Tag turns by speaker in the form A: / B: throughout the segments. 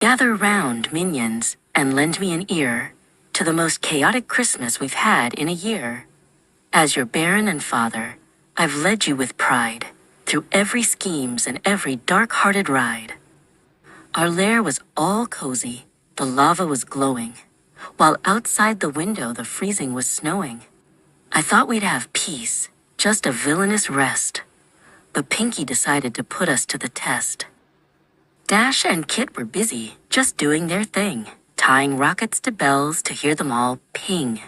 A: Gather round, minions, and lend me an ear to the most chaotic Christmas we've had in a year. As your Baron and father, I've led you with pride through every schemes and every dark-hearted ride. Our lair was all cozy, the lava was glowing, while outside the window the freezing was snowing. I thought we'd have peace, just a villainous rest, but Pinky decided to put us to the test. Dash and Kit were busy, just doing their thing, tying rockets to bells to hear them all ping.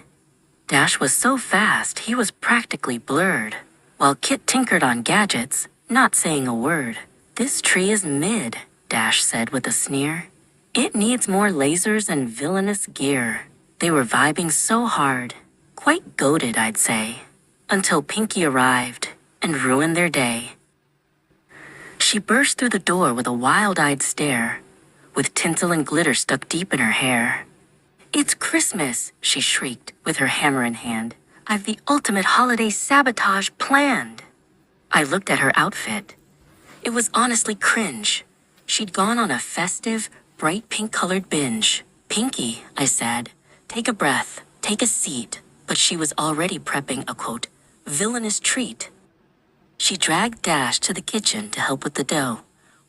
A: Dash was so fast he was practically blurred, while Kit tinkered on gadgets, not saying a word. "This tree is mid," Dash said with a sneer. "It needs more lasers and villainous gear." They were vibing so hard, quite goated I'd say, until Pinky arrived and ruined their day. She burst through the door with a wild-eyed stare, with tinsel and glitter stuck deep in her hair. "It's Christmas," she shrieked with her hammer in hand. "I've the ultimate holiday sabotage planned." I looked at her outfit. It was honestly cringe. She'd gone on a festive, bright pink-colored binge. "Pinky," I said, "take a breath, take a seat." But she was already prepping a, quote, villainous treat. She dragged Dash to the kitchen to help with the dough.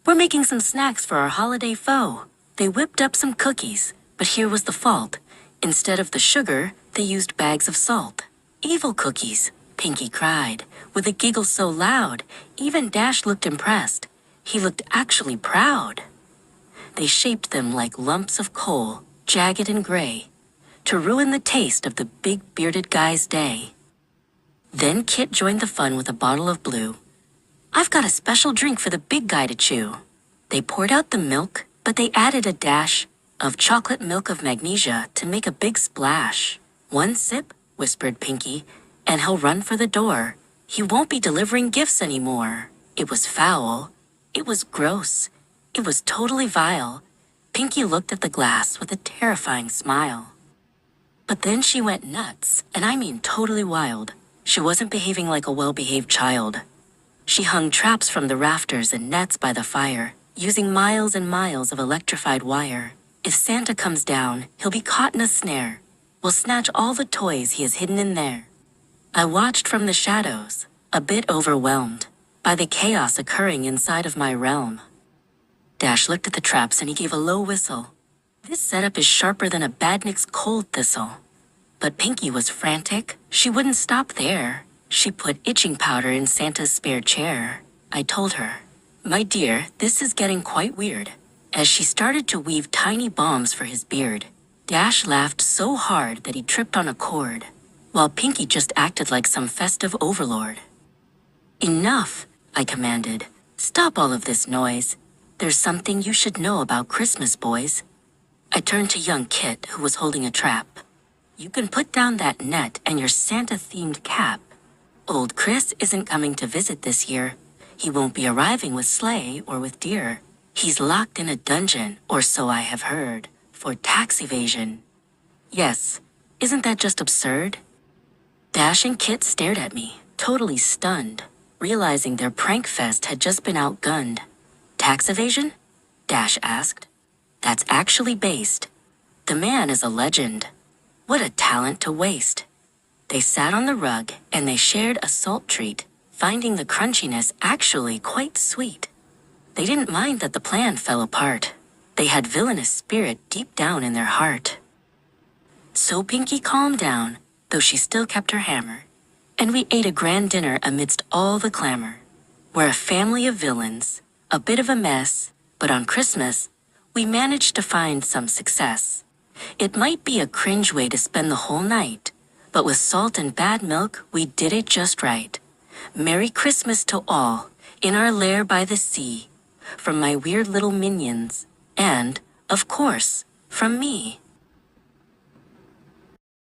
A: "We're making some snacks for our holiday foe." They whipped up some cookies, but here was the fault. Instead of the sugar, they used bags of salt. "Evil cookies," Pinky cried, with a giggle so loud, even Dash looked impressed. He looked actually proud. They shaped them like lumps of coal, jagged and gray, to ruin the taste of the big bearded guy's day. Then Kit joined the fun with a bottle of blue. "I've got a special drink for the big guy to chew." They poured out the milk, but they added a dash of chocolate milk of magnesia to make a big splash. "One sip," whispered Pinky, "and he'll run for the door. He won't be delivering gifts anymore." It was foul. It was gross. It was totally vile. Pinky looked at the glass with a terrifying smile. But then she went nuts, and I mean totally wild. She wasn't behaving like a well-behaved child. She hung traps from the rafters and nets by the fire, using miles and miles of electrified wire. If Santa comes down, he'll be caught in a snare. We'll snatch all the toys he has hidden in there. I watched from the shadows, a bit overwhelmed by the chaos occurring inside of my realm. Dash looked at the traps and he gave a low whistle. "This setup is sharper than a badnik's cold thistle." But Pinky was frantic. She wouldn't stop there. She put itching powder in Santa's spare chair. I told her, "My dear, this is getting quite weird," as she started to weave tiny bombs for his beard. Dash laughed so hard that he tripped on a cord, while Pinky just acted like some festive overlord. "Enough," I commanded. "Stop all of this noise. There's something you should know about Christmas, boys." I turned to young Kit, who was holding a trap. "You can put down that net and your Santa-themed cap. Old Chris isn't coming to visit this year. He won't be arriving with sleigh or with deer. He's locked in a dungeon, or so I have heard, for tax evasion." Yes, isn't that just absurd? Dash and Kit stared at me, totally stunned, realizing their prank fest had just been outgunned. "Tax evasion?" Dash asked. "That's actually based. The man is a legend. What a talent to waste." They sat on the rug and they shared a salt treat, finding the crunchiness actually quite sweet. They didn't mind that the plan fell apart. They had villainous spirit deep down in their heart. So Pinky calmed down, though she still kept her hammer, and we ate a grand dinner amidst all the clamor. We're a family of villains, a bit of a mess, but on Christmas, we managed to find some success. It might be a cringe way to spend the whole night, but with salt and bad milk, we did it just right. Merry Christmas to all, in our lair by the sea, from my weird little minions, and, of course, from me.